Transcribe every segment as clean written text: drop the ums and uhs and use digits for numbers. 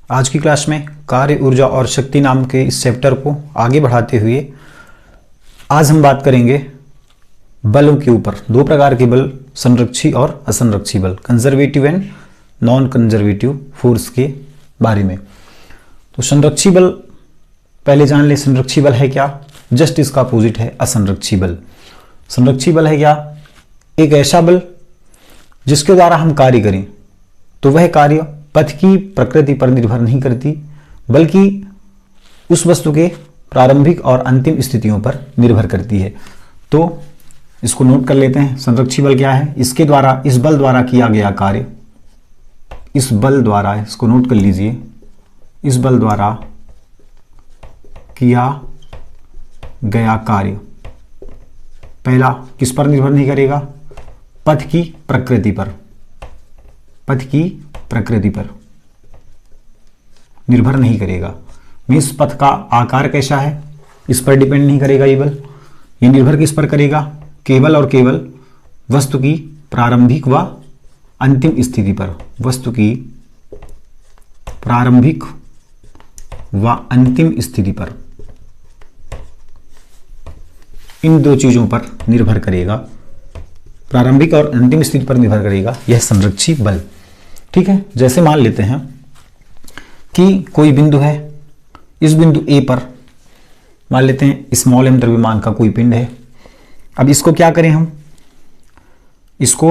आज की क्लास में कार्य, ऊर्जा और शक्ति नाम के इस चैप्टर को आगे बढ़ाते हुए आज हम बात करेंगे बलों के ऊपर। दो प्रकार के बल, संरक्षी और असंरक्षी बल, conservative and non conservative force के बारे में। तो संरक्षी बल पहले जान ले। संरक्षी बल है क्या? जस्ट इसका अपोजिट है असंरक्षी बल। संरक्षी बल है क्या? एक ऐसा बल जिसके द्वारा हम कार्य करें तो वह कार्य पथ की प्रकृति पर निर्भर नहीं करती, बल्कि उस वस्तु के प्रारंभिक और अंतिम स्थितियों पर निर्भर करती है। तो इसको नोट कर लेते हैं। संरक्षी बल क्या है? इसके द्वारा, इस बल द्वारा किया गया कार्य, इस बल द्वारा, इसको नोट कर लीजिए, इस बल द्वारा किया गया कार्य पहला किस पर निर्भर नहीं करेगा? पथ की प्रकृति पर, पथ की प्रकृति पर निर्भर नहीं करेगा। मीन्स पथ का आकार कैसा है इस पर डिपेंड नहीं करेगा ये बल। ये निर्भर किस पर करेगा? केवल और केवल वस्तु की प्रारंभिक व अंतिम स्थिति पर, वस्तु की प्रारंभिक व अंतिम स्थिति पर, इन दो चीजों पर निर्भर करेगा। प्रारंभिक और अंतिम स्थिति पर निर्भर करेगा यह संरक्षी बल। ठीक है। जैसे मान लेते हैं कि कोई बिंदु है, इस बिंदु ए पर मान लेते हैं स्मॉल m द्रव्यमान का कोई पिंड है। अब इसको क्या करें इसको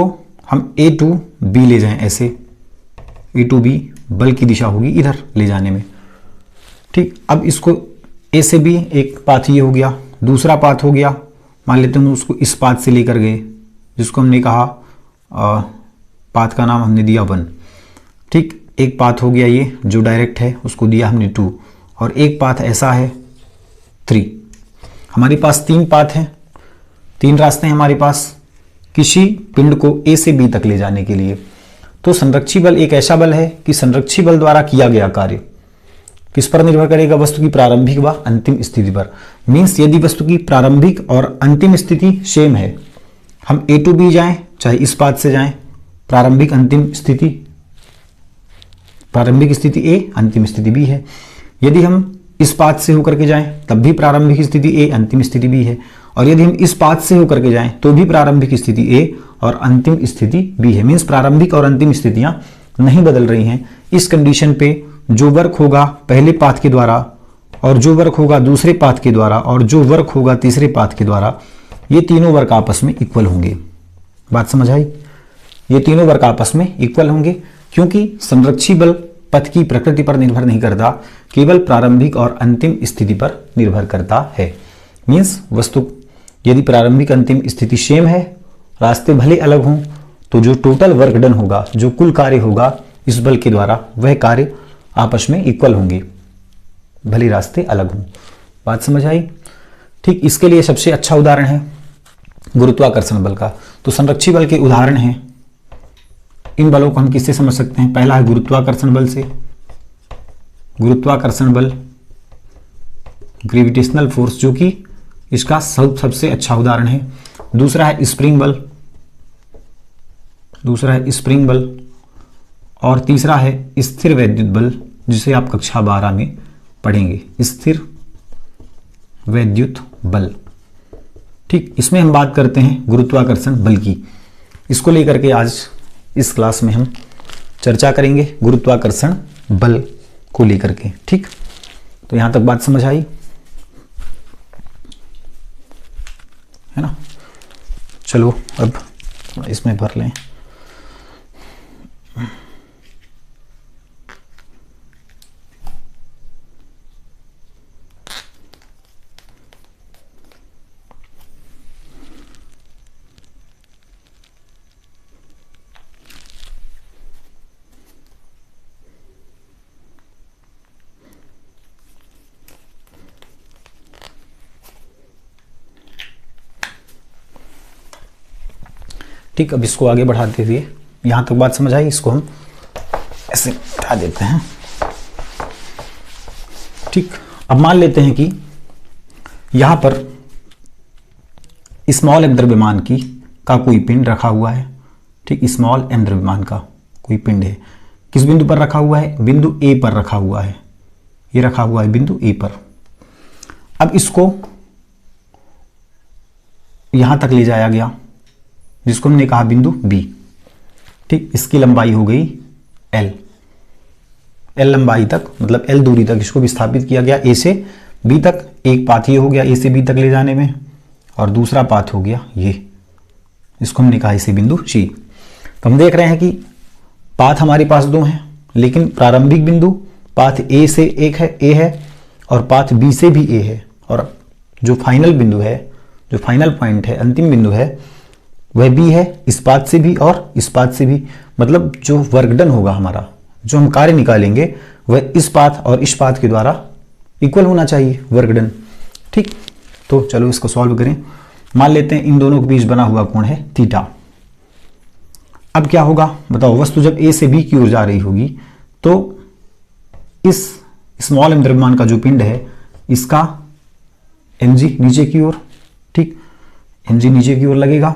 हम A to B ले जाएं, ऐसे A to B बल की दिशा होगी इधर ले जाने में। ठीक। अब इसको A से B एक पाथ ये हो गया, दूसरा पाथ हो गया, मान लेते हैं उसको इस पाथ से लेकर गए, जिसको हमने कहा पाथ का नाम हमने दिया 1। ठीक। एक पाथ हो गया ये जो डायरेक्ट है, उसको दिया हमने 2, और एक पाथ ऐसा है 3। हमारे पास 3 पाथ हैं, 3 रास्ते हैं हमारे पास किसी पिंड को A से B तक ले जाने के लिए। तो संरक्षी बल एक ऐसा बल है कि संरक्षी बल द्वारा किया गया कार्य किस पर निर्भर करेगा? वस्तु की प्रारंभिक व अंतिम स्थिति पर। मीन्स यदि वस्तु की प्रारंभिक और अंतिम स्थिति सेम है, हम A to B जाएं चाहे इस पाथ से जाएं, प्रारंभिक अंतिम स्थिति, प्रारंभिक स्थिति A, अंतिम स्थिति B है। यदि हम इस पाथ से होकर के जाएं तब भी प्रारंभिक स्थिति A, अंतिम स्थिति B है, और यदि हम इस पाथ से होकर के जाएं तो भी प्रारंभिक स्थिति A और अंतिम स्थिति B है। मीन्स प्रारंभिक और अंतिम स्थितियां नहीं बदल रही हैं। इस कंडीशन पे जो वर्क होगा पहले पाथ के द्वारा, और जो वर्क होगा दूसरे पाथ के द्वारा, और जो वर्क होगा तीसरे पाथ के द्वारा, ये तीनों वर्क आपस में इक्वल होंगे। बात समझ आई? ये तीनों वर्क आपस में इक्वल होंगे, क्योंकि संरक्षी बल पथ की प्रकृति पर निर्भर नहीं करता, केवल प्रारंभिक और अंतिम स्थिति पर निर्भर करता है। मीन्स वस्तु यदि प्रारंभिक अंतिम स्थिति सेम है, रास्ते भले अलग हों, तो जो टोटल वर्क डन होगा, जो कुल कार्य होगा इस बल के द्वारा, वह कार्य आपस में इक्वल होंगे, भले रास्ते अलग हों। बात समझ आई? ठीक। इसके लिए सबसे अच्छा उदाहरण है गुरुत्वाकर्षण बल का। तो संरक्षी बल के उदाहरण हैं, इन बलों को हम किससे समझ सकते हैं? पहला है गुरुत्वाकर्षण बल से, गुरुत्वाकर्षण बल, ग्रेविटेशनल फोर्स, जो कि इसका सबसे अच्छा उदाहरण है। दूसरा है स्प्रिंग बल, दूसरा है स्प्रिंग बल, और तीसरा है स्थिर वैद्युत बल, जिसे आप कक्षा 12 में पढ़ेंगे, स्थिर वैद्युत बल। ठीक। इसमें हम बात करते हैं गुरुत्वाकर्षण बल की। इसको लेकर के आज इस क्लास में हम चर्चा करेंगे, गुरुत्वाकर्षण बल को लेकर के। ठीक। तो यहां तक बात समझ आई है ना? चलो अब इसमें भर लें। ठीक। अब इसको आगे बढ़ाते हुए, यहां तक बात समझ आई, इसको हम ऐसे उठा देते हैं। ठीक। अब मान लेते हैं कि यहां पर स्मॉल m द्रव्यमान का कोई पिंड रखा हुआ है। ठीक। स्मॉल m द्रव्यमान का कोई पिंड है। किस बिंदु पर रखा हुआ है? बिंदु ए पर रखा हुआ है, ये रखा हुआ है बिंदु ए पर। अब इसको यहां तक ले जाया गया जिसको हमने कहा बिंदु बी, ठीक। इसकी लंबाई हो गई एल लंबाई तक, मतलब एल दूरी तक इसको विस्थापित किया गया ए से बी तक। एक पाथ ये हो गया ए से बी तक ले जाने में, और दूसरा पाथ हो गया ये, इसको हमने कहा इसे बिंदु सी। तो हम देख रहे हैं कि पाथ हमारे पास दो हैं, लेकिन प्रारंभिक बिंदु पाथ ए से एक है, ए है, और पाथ बी से भी ए है, और जो फाइनल बिंदु है, जो फाइनल पॉइंट है, अंतिम बिंदु है, वह बी है, इस पाथ से भी और इस पाथ से भी। मतलब जो वर्क डन होगा हमारा, जो हम कार्य निकालेंगे, वह इस पाथ और इस पाथ के द्वारा इक्वल होना चाहिए, वर्क डन, ठीक। तो चलो इसको सॉल्व करें। मान लेते हैं इन दोनों के बीच बना हुआ कोण है थीटा। अब क्या होगा बताओ? वस्तु जब ए से बी की ओर जा रही होगी तो इस स्मॉल एम द्रव्यमान का जो पिंड है, इसका mg नीचे की ओर, ठीक, mg नीचे की ओर लगेगा।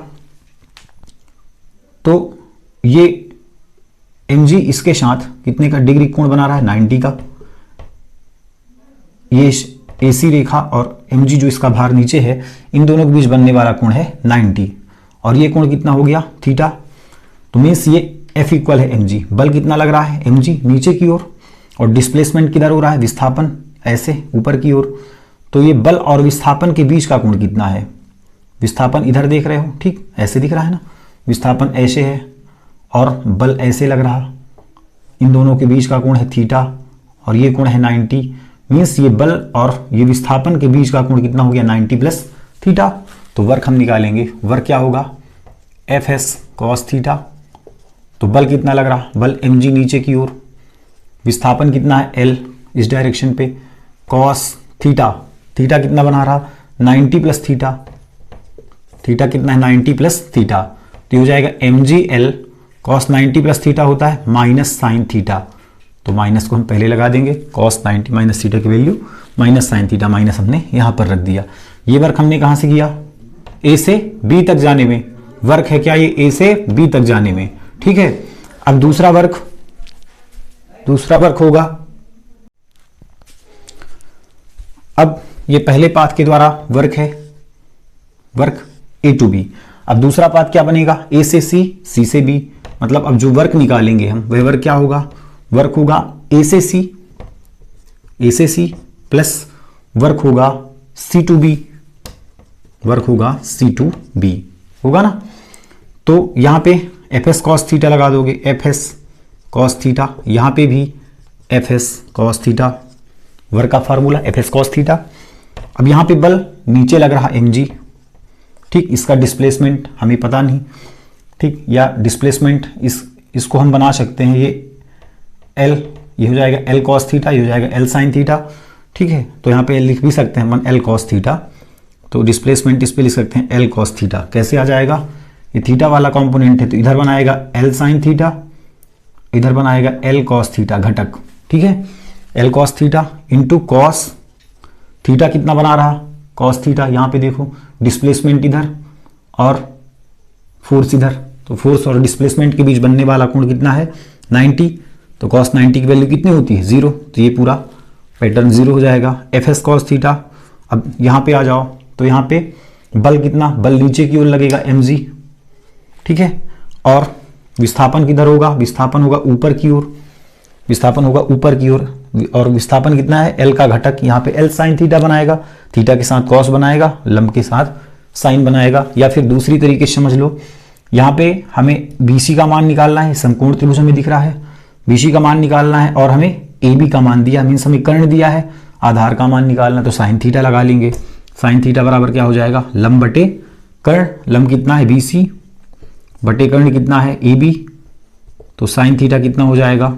तो ये mg इसके साथ कितने का डिग्री कोण बना रहा है? 90 का। ये AC रेखा और mg जो इसका भार नीचे है, इन दोनों के बीच बनने वाला कोण है 90, और ये कोण कितना हो गया? थीटा। तो मीन्स ये F इक्वल है mg। बल कितना लग रहा है? mg नीचे की ओर, और डिस्प्लेसमेंट किधर हो रहा है? विस्थापन ऐसे ऊपर की ओर। तो ये बल और विस्थापन के बीच का कोण कितना है? विस्थापन इधर देख रहे हो, ठीक, ऐसे दिख रहा है ना, विस्थापन ऐसे है और बल ऐसे लग रहा, इन दोनों के बीच का कोण है थीटा, और ये कोण है 90। मीन्स ये बल और ये विस्थापन के बीच का कोण कितना हो गया? 90 प्लस थीटा। तो वर्क हम निकालेंगे, वर्क क्या होगा? Fs cos theta. तो बल कितना लग रहा? बल mg नीचे की ओर, विस्थापन कितना है? L इस डायरेक्शन पे, cos थीटा, थीटा कितना बना रहा? 90 प्लस थीटा। थीटा कितना है? 90 प्लस थीटा। तो हो जाएगा mg L cos 90 plus theta होता है माइनस साइन थीटा। तो माइनस को हम पहले लगा देंगे, cos 90 माइनस थीटा की value minus sine theta, minus हमने यहां पर रख दिया। ये वर्क हमने कहां से किया? ए से बी तक जाने में वर्क है क्या? ये ए से बी तक जाने में, ठीक है। अब दूसरा वर्क होगा, अब ये पहले पाथ के द्वारा वर्क है, वर्क ए टू बी। अब दूसरा पाथ क्या बनेगा? ए से सी, सी से बी। मतलब अब जो वर्क निकालेंगे हम, वह वर्क क्या होगा? वर्क होगा ए से सी प्लस वर्क होगा सी टू बी, वर्क होगा सी टू बी, होगा ना। तो यहां पे Fs cos थीटा लगा दोगे, Fs cos थीटा, यहां पे भी Fs cos थीटा, वर्क का फार्मूला Fs cos थीटा। अब यहां पे बल नीचे लग रहा mg, ठीक, इसका डिस्प्लेसमेंट हमें पता नहीं, ठीक, या डिस्प्लेसमेंट इसको हम बना सकते हैं, ये L, ये हो जाएगा L cos थीटा, ये हो जाएगा L sin थीटा, ठीक है। तो यहाँ पे लिख भी सकते हैं 1 L cos थीटा, तो डिस्प्लेसमेंट इस पे लिख सकते हैं L cos थीटा। कैसे आ जाएगा? ये थीटा वाला कंपोनेंट है तो इधर बनाएगा L sin थीटा, इधर बनाएगा L cos थीटा घटक, ठीक है। L cos theta into cos theta कितना बना रहा? cos theta. यहाँ पे देखो डिस्प्लेसमेंट इधर और फोर्स इधर, तो फोर्स और डिस्प्लेसमेंट के बीच बनने वाला कोण कितना है? 90। तो cos 90 की वैल्यू कितनी होती है? 0। तो ये पूरा पैटर्न 0 हो जाएगा। Fs cos theta. अब यहाँ पे आ जाओ, तो यहाँ पे बल कितना? बल नीचे की ओर लगेगा mg, ठीक है। और विस्थापन किधर होगा? विस्थापन होगा ऊपर की ओर, विस्थापन होगा ऊपर की ओर, और विस्थापन कितना है? L का घटक, यहाँ पे L sin थीटा बनाएगा, थीटा के साथ cos बनाएगा, लंब के साथ साइन बनाएगा। या फिर दूसरी तरीके से समझ लो, यहाँ पे हमें BC का मान निकालना है, समकोण त्रिभुज हमें दिख रहा है, BC का मान निकालना है, और हमें AB का मान दिया, मीन्स हमें कर्ण दिया है, आधार का मान निकालना, तो साइन थीटा लगा लेंगे। साइन थीटा बराबर क्या हो जाएगा? लंब बटे कर्ण। लंब कितना है? BC बटे कर्ण कितना है? AB। तो साइन थीटा कितना हो जाएगा?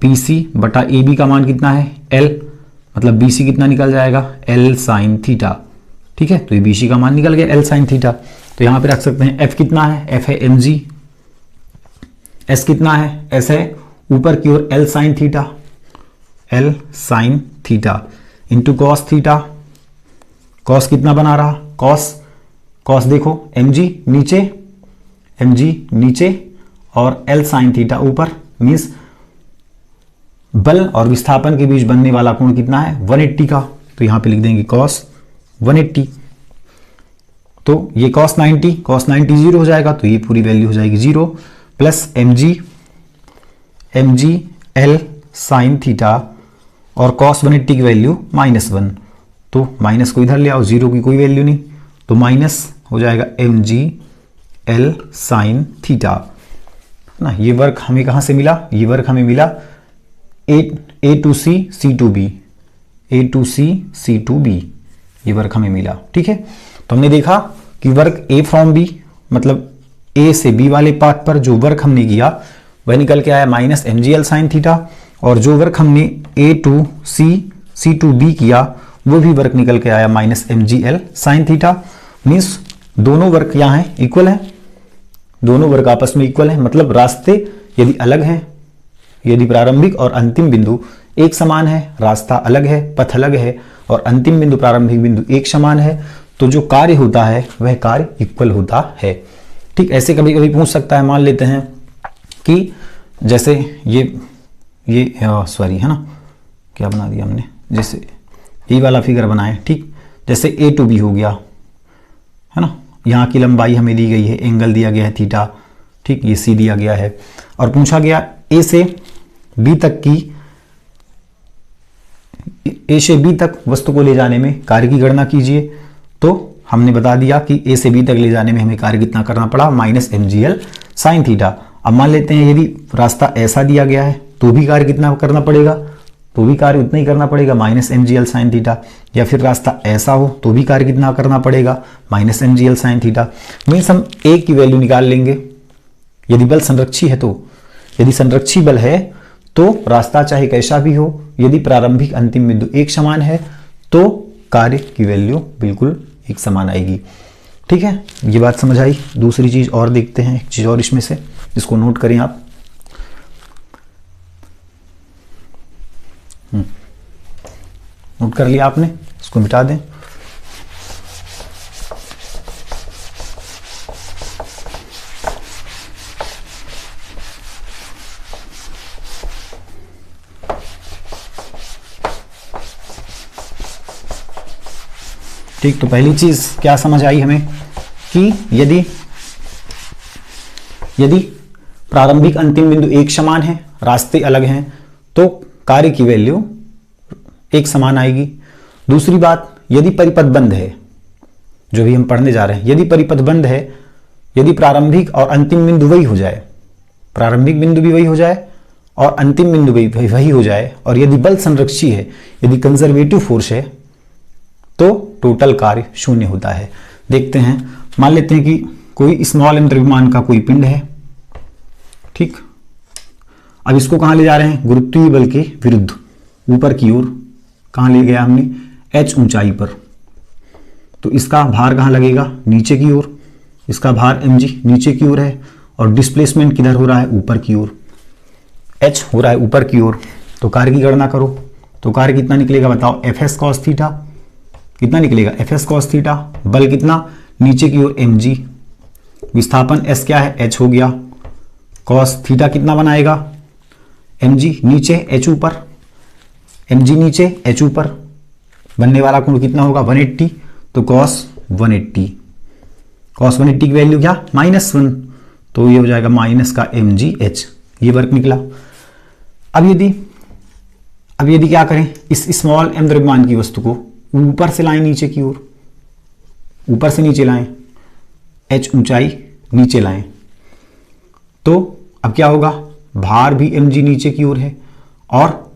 BC बटा AB का मान कितना है? L, मतलब BC कितना निकल जाएगा? L साइन थीटा, ठीक है। तो ये BC का मान निकल गया L साइन थीटा। तो यहाँ पे रख सकते हैं F कितना है? F है mg। S कितना है? S है ऊपर की ओर L sine theta, L sine theta into cos theta. cos कितना बना रहा? cos देखो mg नीचे और L साइन थीटा ऊपर, मीन्स बल और विस्थापन के बीच बनने वाला कोण कितना है 180 का, तो यहां पे लिख देंगे cos 180। तो ये cos 90 जीरो हो जाएगा, तो ये पूरी वैल्यू हो जाएगी zero, plus mg L sine theta और cos 180 की वैल्यू -1, तो माइनस को इधर ले आओ, जीरो की कोई वैल्यू नहीं, तो माइनस हो जाएगा mg L साइन थीटा ना। ये वर्क हमें कहां से मिला, ये वर्क हमें मिला A to C C to B, A to C C to B, ये वर्क हमें मिला। ठीक है, तो हमने देखा कि वर्क A फ्रॉम B, मतलब A से B वाले पार्ट पर जो वर्क हमने किया वह निकल के आया -mgl साइन थीटा, और जो वर्क हमने A to C C to B किया वो भी वर्क निकल के आया -mgl साइन थीटा। मीन्स दोनों वर्क यहाँ है इक्वल है, दोनों वर्क आपस में इक्वल है, मतलब रास्ते यदि अलग हैं, यदि प्रारंभिक और अंतिम बिंदु एक समान है, रास्ता अलग है, पथ अलग है, और अंतिम बिंदु प्रारंभिक बिंदु एक समान है, तो जो कार्य होता है वह कार्य इक्वल होता है। ठीक, ऐसे कभी कभी पूछ सकता है, मान लेते हैं कि जैसे ये सॉरी है ना, क्या बना दिया हमने, जैसे ये वाला फिगर बनाए, ठीक, जैसे A टू B हो गया है ना, यहाँ की लंबाई हमें दी गई है, एंगल दिया गया है थीटा, ठीक, ये C दिया गया है, और पूछा गया A से B तक वस्तु को ले जाने में कार्य की गणना कीजिए। तो हमने बता दिया कि A से B तक ले जाने में हमें कार्य कितना करना पड़ा, -mgl साइन थीटा। अब मान लेते हैं यदि रास्ता ऐसा दिया गया है तो भी कार्य कितना करना पड़ेगा, तो भी कार्य उतना ही करना पड़ेगा -mgl साइन थीटा, या फिर रास्ता ऐसा हो तो भी कार्य कितना करना पड़ेगा -mgl साइन थीटा। मीन्स हम A की वैल्यू निकाल लेंगे यदि बल संरक्षी है, तो यदि संरक्षी बल है तो रास्ता चाहे कैसा भी हो, यदि प्रारंभिक अंतिम बिंदु एक समान है तो कार्य की वैल्यू बिल्कुल एक समान आएगी। ठीक है, ये बात समझ आई। दूसरी चीज और देखते हैं, एक चीज और इसमें से, इसको नोट करें आप। नोट कर लिया आपने, इसको मिटा दें। ठीक, तो पहली चीज क्या समझ आई हमें कि यदि प्रारंभिक अंतिम बिंदु एक समान है, रास्ते अलग हैं, तो कार्य की वैल्यू एक समान आएगी। दूसरी बात, यदि परिपथ बंद है, जो भी हम पढ़ने जा रहे हैं, यदि परिपथ बंद है, यदि प्रारंभिक और अंतिम बिंदु वही हो जाए, प्रारंभिक बिंदु भी वही हो जाए और अंतिम बिंदु भी वही हो जाए, और यदि बल संरक्षी है, यदि कंजर्वेटिव फोर्स है, तो टोटल कार्य शून्य होता है। देखते हैं, मान लेते हैं कि कोई स्मॉल m द्रव्यमान का कोई पिंड है, ठीक, अब इसको कहां ले जा रहे हैं, गुरुत्वीय बल के विरुद्ध ऊपर की ओर। कहां ले गया हमने, h ऊंचाई पर, तो इसका भार कहां लगेगा, नीचे की ओर, इसका भार mg नीचे की ओर है, और डिस्प्लेसमेंट किधर हो रहा है, ऊपर की ओर, h हो रहा है ऊपर की ओर। तो कार्य की गणना करो, तो कार्य कितना निकलेगा बताओ, Fs cos थीटा कितना निकलेगा, Fs cos थीटा, बल कितना, नीचे की ओर mg, विस्थापन s क्या है, h हो गया, cos थीटा कितना बनाएगा, mg नीचे h ऊपर, mg नीचे h ऊपर, बनने वाला कोण कितना होगा 180, तो cos 180 की वैल्यू क्या, -1, तो ये हो जाएगा माइनस का mgh, ये वर्क निकला। अब यदि क्या करें, इस स्मॉल m द्रव्यमान की वस्तु को ऊपर से लाएं नीचे की ओर, ऊपर से नीचे लाएं, h ऊंचाई नीचे लाएं, तो अब क्या होगा, भार भी mg नीचे की ओर है और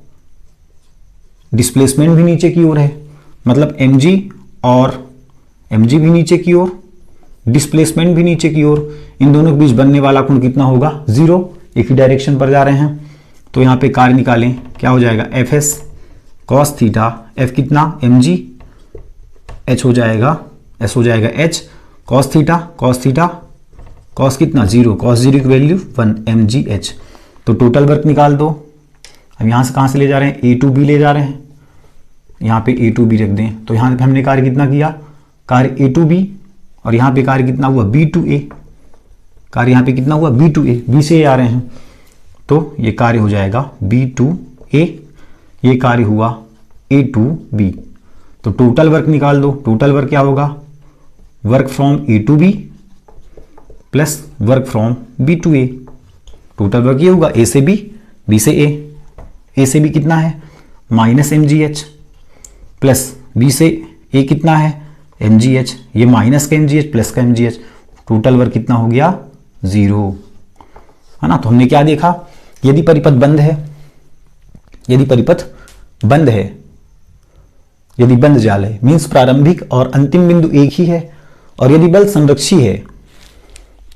डिस्प्लेसमेंट भी नीचे की ओर है, मतलब mg भी नीचे की ओर, डिस्प्लेसमेंट भी नीचे की ओर, इन दोनों के बीच बनने वाला कोण कितना होगा, 0, एक ही डायरेक्शन पर जा रहे हैं। तो यहां पे कार्य निकालें, क्या हो जाएगा, Fs cos थीटा, F कितना mg, h हो जाएगा, s हो जाएगा h, cos थीटा cos कितना 0, cos 0 की वैल्यू 1 mgh। तो टोटल वर्क निकाल दो। अब यहां से कहां से ले जा रहे हैं, A टू B ले जा रहे हैं, यहां पे A टू B रख दें, तो यहां पे हमने कार्य कितना किया, कार्य A टू B, और यहां पे कार्य कितना हुआ B टू A, कार्य यहां पे कितना हुआ B टू A, B से आ रहे हैं, तो ये कार्य हो जाएगा B2A, ये कार्य हुआ A2B। तो टोटल वर्क निकाल दो। टोटल वर्क क्या होगा? Work from A to B plus work from B to A। Total work ये होगा A से B, B से A। A से B कितना है? -mgh प्लस B से A कितना है? mgh। ये माइनस का mgh प्लस का mgh, टोटल वर्क कितना हो गया? 0, है ना। तो हमने क्या देखा? यदि परिपथ बंद है, यदि परिपथ बंद है, यदि बंद जाल है, मीन्स प्रारंभिक और अंतिम बिंदु एक ही है, और यदि बल संरक्षी है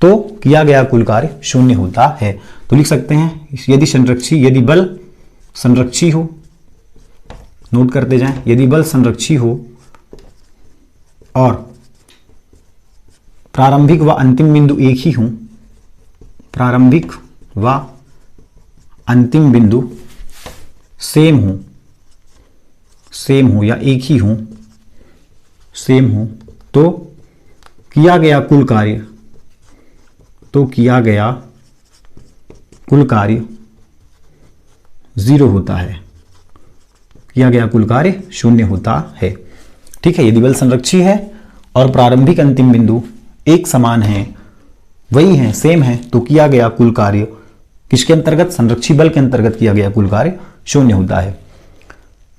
तो किया गया कुल कार्य शून्य होता है। तो लिख सकते हैं यदि बल संरक्षी हो, नोट करते जाएं, यदि बल संरक्षी हो और प्रारंभिक व अंतिम बिंदु एक ही हों, प्रारंभिक व अंतिम बिंदु सेम हो या एक ही हो, सेम हो, तो किया गया कुल कार्य 0 होता है, किया गया कुल कार्य शून्य होता है। ठीक है। यदि बल संरक्षी है और प्रारंभिक अंतिम बिंदु एक समान है, वही है, सेम है, तो किया गया कुल कार्य किसके अंतर्गत? संरक्षी बल के अंतर्गत किया गया कुल कार्य शून्य होता है।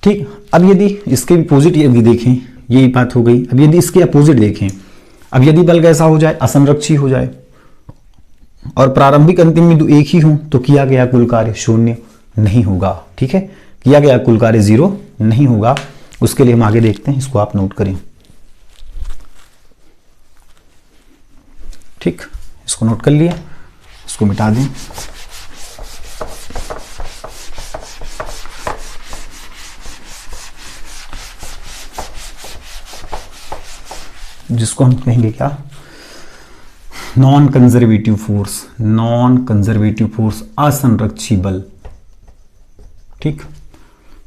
ठीक। अब यदि इसके विपोजिट यदि देखें, यही बात हो गई। अब यदि इसके अपोजिट देखें, अब यदि बल कैसा हो जाए? असंरक्षी हो जाए और प्रारंभिक अंतिम बिंदु एक ही हो, तो किया गया कुल कार्य शून्य नहीं होगा। ठीक है। किया गया कुल कार्य 0 नहीं होगा। उसके लिए हम आगे देखते हैं, इसको आप नोट करें। ठीक, इसको नोट कर लिया, इसको मिटा दें। जिसको हम कहेंगे क्या? नॉन कंजर्वेटिव फोर्स, असंरक्षी बल। ठीक।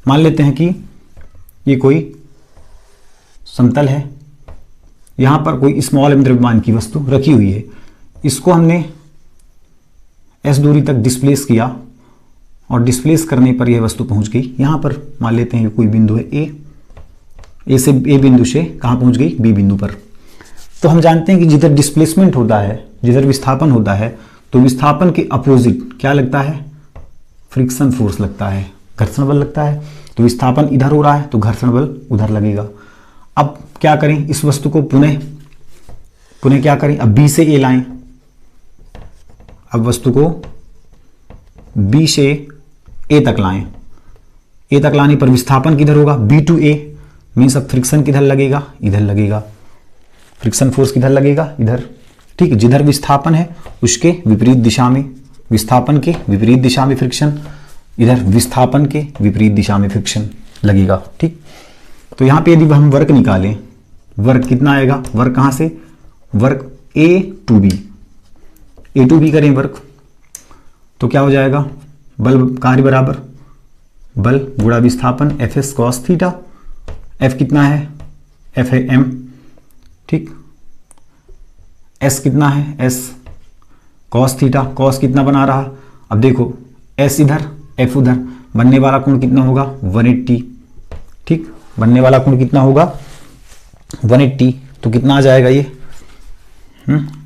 मान लेते हैं कि ये कोई समतल है, यहां पर कोई स्मॉल एम द्रव्यमान की वस्तु रखी हुई है, इसको हमने s दूरी तक डिस्प्लेस किया और डिस्प्लेस करने पर यह वस्तु पहुंच गई यहां पर। मान लेते हैं कि कोई बिंदु है ए से ए बिंदु से कहां पहुंच गई? बी बिंदु पर। तो हम जानते हैं कि जिधर डिस्प्लेसमेंट होता है, जिधर विस्थापन होता है, तो विस्थापन के अपोजिट क्या लगता है? फ्रिक्शन फोर्स लगता है, घर्षण बल लगता है। तो विस्थापन इधर हो रहा है तो घर्षण बल उधर लगेगा। अब क्या करें? इस वस्तु को पुनः क्या करें? अब बी से ए लाएं। अब वस्तु को बी से ए तक लाएं। ए तक लाने पर विस्थापन किधर होगा? बी टू ए, मीन्स अब फ्रिक्शन किधर लगेगा? इधर लगेगा। फ्रिक्शन फोर्स किधर लगेगा? इधर। ठीक। जिधर विस्थापन है उसके विपरीत दिशा में, विस्थापन के विपरीत दिशा में फ्रिक्शन, इधर विस्थापन के विपरीत दिशा में फ्रिक्शन लगेगा। ठीक। तो यहां पे यदि हम वर्क निकालें, वर्क कितना आएगा? वर्क कहां से? वर्क ए टू बी करें वर्क, तो क्या हो जाएगा? बल कार्य बराबर बल गुणा विस्थापन F S cos theta. F कितना है? एफ है एम। ठीक। एस कितना है? S cos theta. कॉस कितना बना रहा? अब देखो, एस इधर एफ उधर, बनने वाला कोण कितना होगा? 180। ठीक। बनने वाला कोण कितना होगा? 180। तो कितना आ जाएगा ये?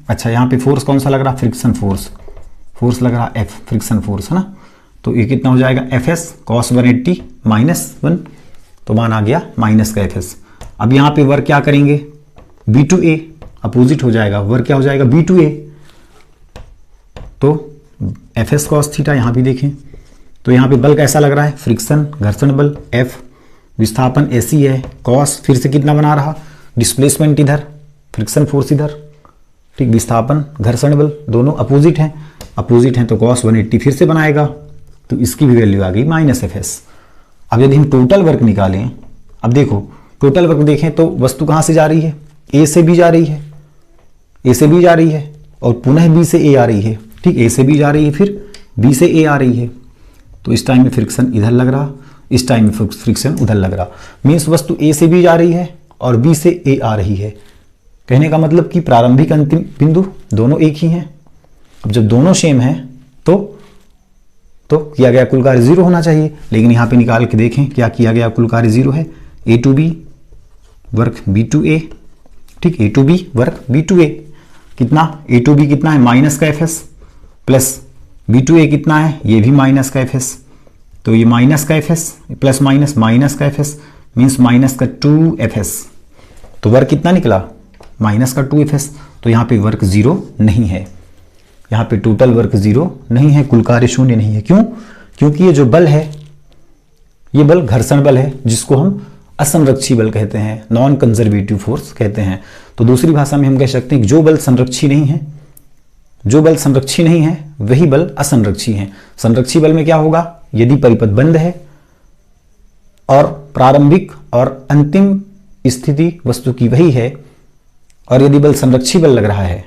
अच्छा, यहाँ पे फोर्स कौन सा लग रहा? फ्रिक्शन फोर्स लग रहा एफ, फ्रिक्शन फोर्स, है ना। तो ये कितना हो जाएगा? एफ एस कॉस 180 -1, तो मान आ गया माइनस का एफ एस। अब यहाँ पे वर्क क्या करेंगे? बी टू ए, अपोजिट हो जाएगा, वर्क क्या हो जाएगा? बी टू ए। तो एफ एस कॉस थीटा यहाँ भी देखें, तो यहाँ पे बल कैसा लग रहा है? फ्रिक्शन, घर्षण बल एफ, विस्थापन एसी है, कॉस फिर से कितना बना रहा? डिस्प्लेसमेंट इधर, फ्रिक्शन फोर्स इधर। ठीक। विस्थापन घर्षण बल दोनों अपोजिट हैं तो कॉस 180 फिर से बनाएगा, तो इसकी भी वैल्यू आ गई -fs। अब यदि हम टोटल वर्क निकालें, अब देखो टोटल वर्क देखें तो वस्तु कहां से जा रही है? ए से बी जा रही है, ए से बी जा रही है और पुनः बी से ए आ रही है। ठीक। ए से बी जा रही है, फिर बी से ए आ रही है, तो इस टाइम में फ्रिक्शन इधर लग रहा, इस टाइम में फ्रिक्शन उधर लग रहा। मीन्स वस्तु ए से बी जा रही है और बी से ए आ रही है। कहने का मतलब कि प्रारंभिक अंतिम बिंदु दोनों एक ही हैं। अब जब दोनों सेम हैं तो तो किया गया कुल कार्य 0 होना चाहिए, लेकिन यहाँ पे निकाल के देखें क्या किया गया कुल कार्य 0 है। A to B work B to A, ठीक, A to B work B to A कितना, ए टू बी कितना है माइनस का F S, plus B to A कितना है ये भी माइनस का एफ एस, तो ये माइनस का F S plus minus minus का एफ एस मीन्स माइनस का 2 एफ एस, तो वर्क कितना निकला माइनस का 2 एफ एस, तो यहाँ पे वर्क 0 नहीं है, यहाँ पे टोटल वर्क 0 नहीं है, कुल कार्य शून्य नहीं है। क्यों? क्योंकि ये जो बल है ये बल घर्षण बल है, जिसको हम असंरक्षी बल कहते हैं, नॉन कंजर्वेटिव फोर्स कहते हैं। तो दूसरी भाषा में हम कह सकते हैं कि जो बल संरक्षी नहीं है, जो बल संरक्षी नहीं है वही बल असंरक्षी है। संरक्षी बल में क्या होगा, यदि परिपथ बंद है और प्रारंभिक और अंतिम स्थिति वस्तु की वही है, और यदि बल संरक्षी बल लग रहा है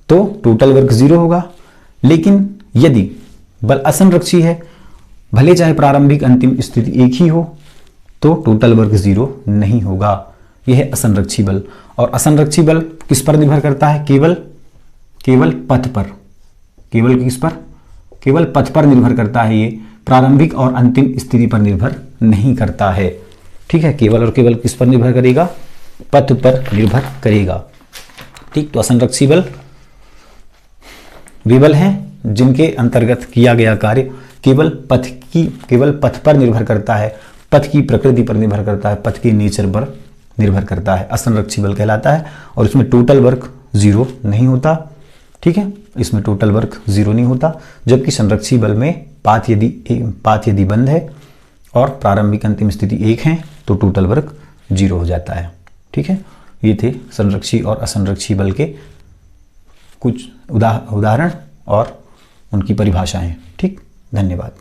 तो टोटल वर्क 0 होगा। लेकिन यदि बल असंरक्षी है, भले चाहे प्रारंभिक अंतिम स्थिति एक ही हो, तो टोटल वर्क 0 नहीं होगा। यह है असंरक्षी बल। और असंरक्षी बल किस पर निर्भर करता है, केवल पथ पर, केवल किस पर, केवल पथ पर निर्भर करता है, ये प्रारंभिक और अंतिम स्थिति पर निर्भर नहीं करता है। ठीक है, केवल और केवल किस पर निर्भर करेगा, पथ पर निर्भर करेगा। ठीक, तो असंरक्षी बल वे बल हैं जिनके अंतर्गत किया गया कार्य केवल पथ पर निर्भर करता है, पथ की प्रकृति पर निर्भर करता है, पथ के नेचर पर निर्भर करता है, असंरक्षी बल कहलाता है। और इसमें टोटल वर्क 0 नहीं होता। ठीक है, इसमें टोटल वर्क 0 नहीं होता, जबकि संरक्षी बल में पाथ यदि बंद है और प्रारंभिक अंतिम स्थिति 1 है तो टोटल वर्क 0 हो जाता है। ठीक है, ये थे संरक्षी और असंरक्षी बल के कुछ उदाहरण और उनकी परिभाषाएं। ठीक, धन्यवाद।